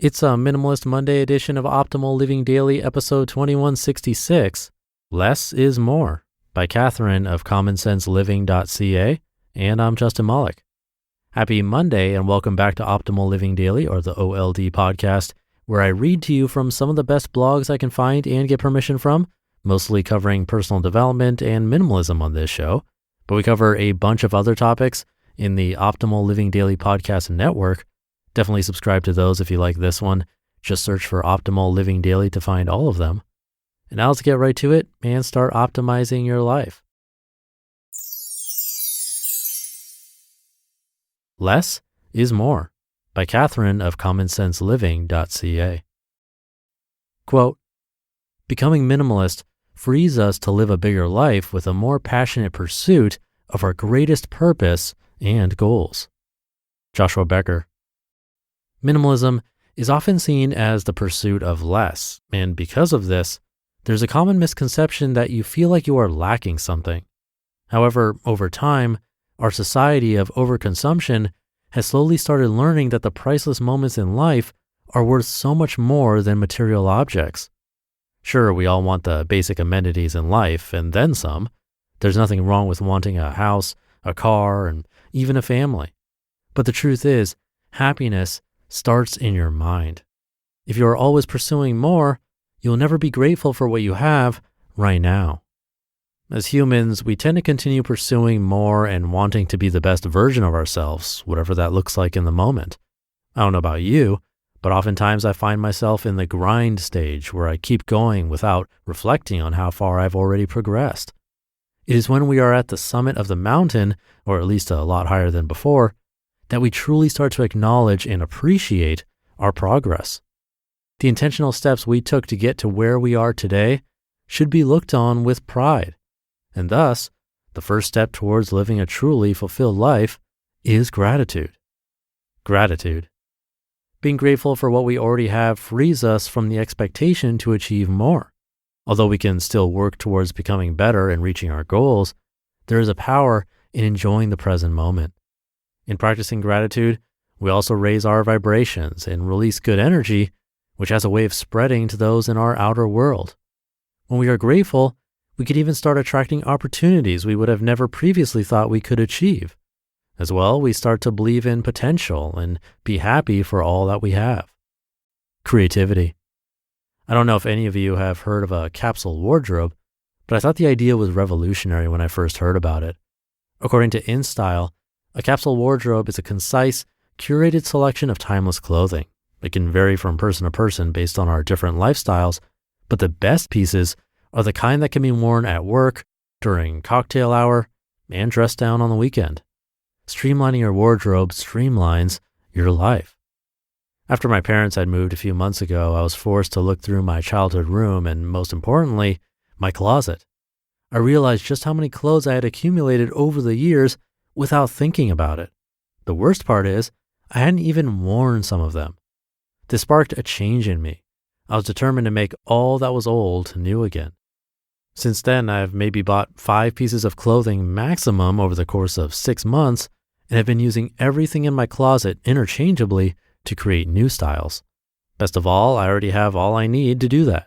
It's a Minimalist Monday edition of Optimal Living Daily, episode 2166, Less is More, by Catherine of commonsenseliving.ca, and I'm Justin Malik. Happy Monday and welcome back to Optimal Living Daily, or the OLD podcast, where I read to you from some of the best blogs I can find and get permission from, mostly covering personal development and minimalism on this show, but we cover a bunch of other topics in the Optimal Living Daily podcast network. Definitely subscribe to those if you like this one. Just search for Optimal Living Daily to find all of them. And now let's get right to it and start optimizing your life. Less is More, by Catherine of commonsenseliving.ca. Quote, becoming minimalist frees us to live a bigger life with a more passionate pursuit of our greatest purpose and goals. Joshua Becker. Minimalism is often seen as the pursuit of less, and because of this, there's a common misconception that you feel like you are lacking something. However, over time, our society of overconsumption has slowly started learning that the priceless moments in life are worth so much more than material objects. Sure, we all want the basic amenities in life, and then some. There's nothing wrong with wanting a house, a car, and even a family. But the truth is, happiness starts in your mind. If you are always pursuing more, you'll never be grateful for what you have right now. As humans, we tend to continue pursuing more and wanting to be the best version of ourselves, whatever that looks like in the moment. I don't know about you, but oftentimes I find myself in the grind stage where I keep going without reflecting on how far I've already progressed. It is when we are at the summit of the mountain, or at least a lot higher than before, that we truly start to acknowledge and appreciate our progress. The intentional steps we took to get to where we are today should be looked on with pride. And thus, the first step towards living a truly fulfilled life is gratitude. Gratitude. Being grateful for what we already have frees us from the expectation to achieve more. Although we can still work towards becoming better and reaching our goals, there is a power in enjoying the present moment. In practicing gratitude, we also raise our vibrations and release good energy, which has a way of spreading to those in our outer world. When we are grateful, we could even start attracting opportunities we would have never previously thought we could achieve. As well, we start to believe in potential and be happy for all that we have. Creativity. I don't know if any of you have heard of a capsule wardrobe, but I thought the idea was revolutionary when I first heard about it. According to InStyle, a capsule wardrobe is a concise, curated selection of timeless clothing. It can vary from person to person based on our different lifestyles, but the best pieces are the kind that can be worn at work, during cocktail hour, and dressed down on the weekend. Streamlining your wardrobe streamlines your life. After my parents had moved a few months ago, I was forced to look through my childhood room and, most importantly, my closet. I realized just how many clothes I had accumulated over the years without thinking about it. The worst part is, I hadn't even worn some of them. This sparked a change in me. I was determined to make all that was old new again. Since then, I've maybe bought 5 pieces of clothing maximum over the course of 6 months, and have been using everything in my closet interchangeably to create new styles. Best of all, I already have all I need to do that.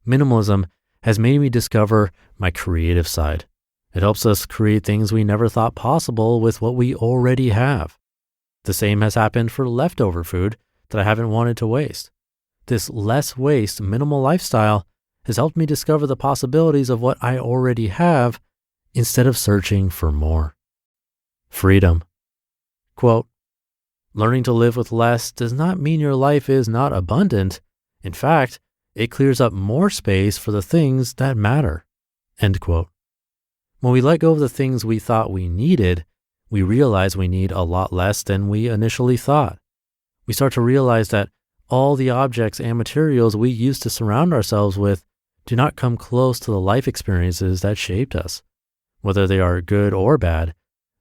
Minimalism has made me discover my creative side. It helps us create things we never thought possible with what we already have. The same has happened for leftover food that I haven't wanted to waste. This less waste, minimal lifestyle has helped me discover the possibilities of what I already have instead of searching for more. Freedom. Quote, learning to live with less does not mean your life is not abundant. In fact, it clears up more space for the things that matter. End quote. When we let go of the things we thought we needed, we realize we need a lot less than we initially thought. We start to realize that all the objects and materials we used to surround ourselves with do not come close to the life experiences that shaped us. Whether they are good or bad,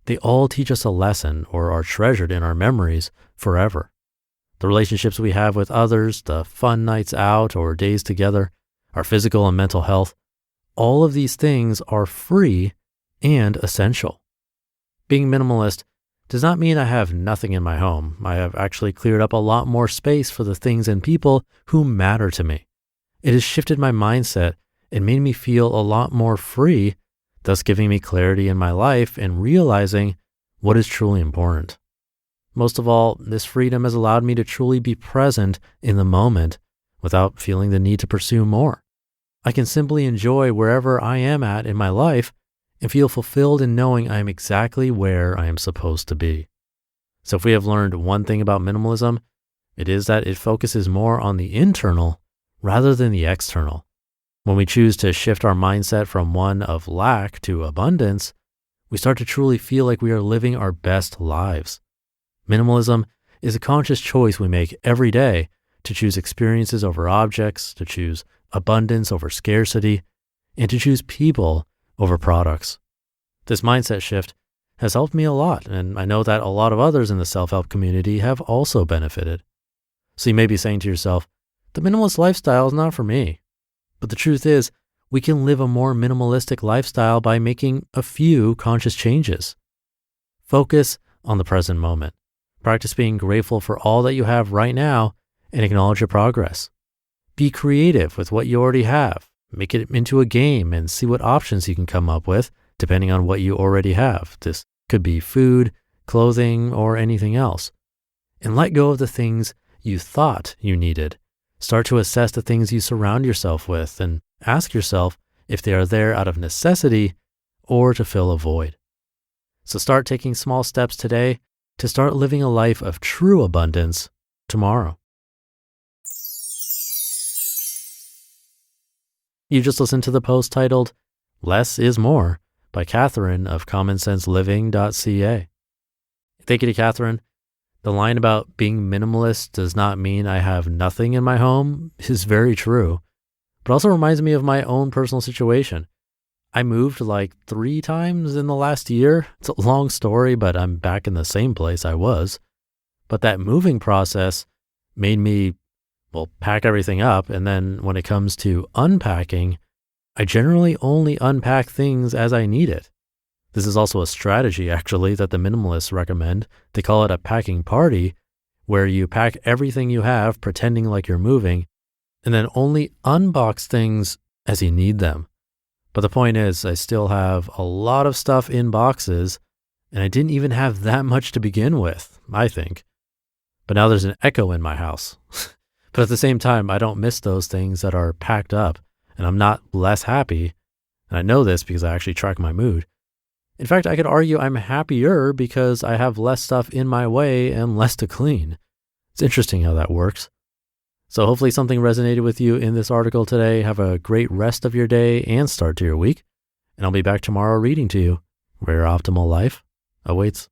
they all teach us a lesson or are treasured in our memories forever. The relationships we have with others, the fun nights out or days together, our physical and mental health, all of these things are free and essential. Being minimalist does not mean I have nothing in my home. I have actually cleared up a lot more space for the things and people who matter to me. It has shifted my mindset and made me feel a lot more free, thus giving me clarity in my life and realizing what is truly important. Most of all, this freedom has allowed me to truly be present in the moment without feeling the need to pursue more. I can simply enjoy wherever I am at in my life and feel fulfilled in knowing I am exactly where I am supposed to be. So if we have learned one thing about minimalism, it is that it focuses more on the internal rather than the external. When we choose to shift our mindset from one of lack to abundance, we start to truly feel like we are living our best lives. Minimalism is a conscious choice we make every day to choose experiences over objects, to choose abundance over scarcity, and to choose people over products. This mindset shift has helped me a lot, and I know that a lot of others in the self-help community have also benefited. So you may be saying to yourself, the minimalist lifestyle is not for me. But the truth is, we can live a more minimalistic lifestyle by making a few conscious changes. Focus on the present moment. Practice being grateful for all that you have right now and acknowledge your progress. Be creative with what you already have. Make it into a game and see what options you can come up with depending on what you already have. This could be food, clothing, or anything else. And let go of the things you thought you needed. Start to assess the things you surround yourself with and ask yourself if they are there out of necessity or to fill a void. So start taking small steps today to start living a life of true abundance tomorrow. You just listened to the post titled, Less is More by Catherine of commonsenseliving.ca. Thank you to Catherine. The line about being minimalist does not mean I have nothing in my home is very true, but also reminds me of my own personal situation. I moved like 3 times in the last year. It's a long story, but I'm back in the same place I was. But that moving process made me, pack everything up. And then when it comes to unpacking, I generally only unpack things as I need it. This is also a strategy, actually, that the minimalists recommend. They call it a packing party, where you pack everything you have, pretending like you're moving, and then only unbox things as you need them. But the point is, I still have a lot of stuff in boxes, and I didn't even have that much to begin with, I think. But now there's an echo in my house. But at the same time, I don't miss those things that are packed up, and I'm not less happy. And I know this because I actually track my mood. In fact, I could argue I'm happier because I have less stuff in my way and less to clean. It's interesting how that works. So hopefully something resonated with you in this article today. Have a great rest of your day and start to your week. And I'll be back tomorrow reading to you where your optimal life awaits.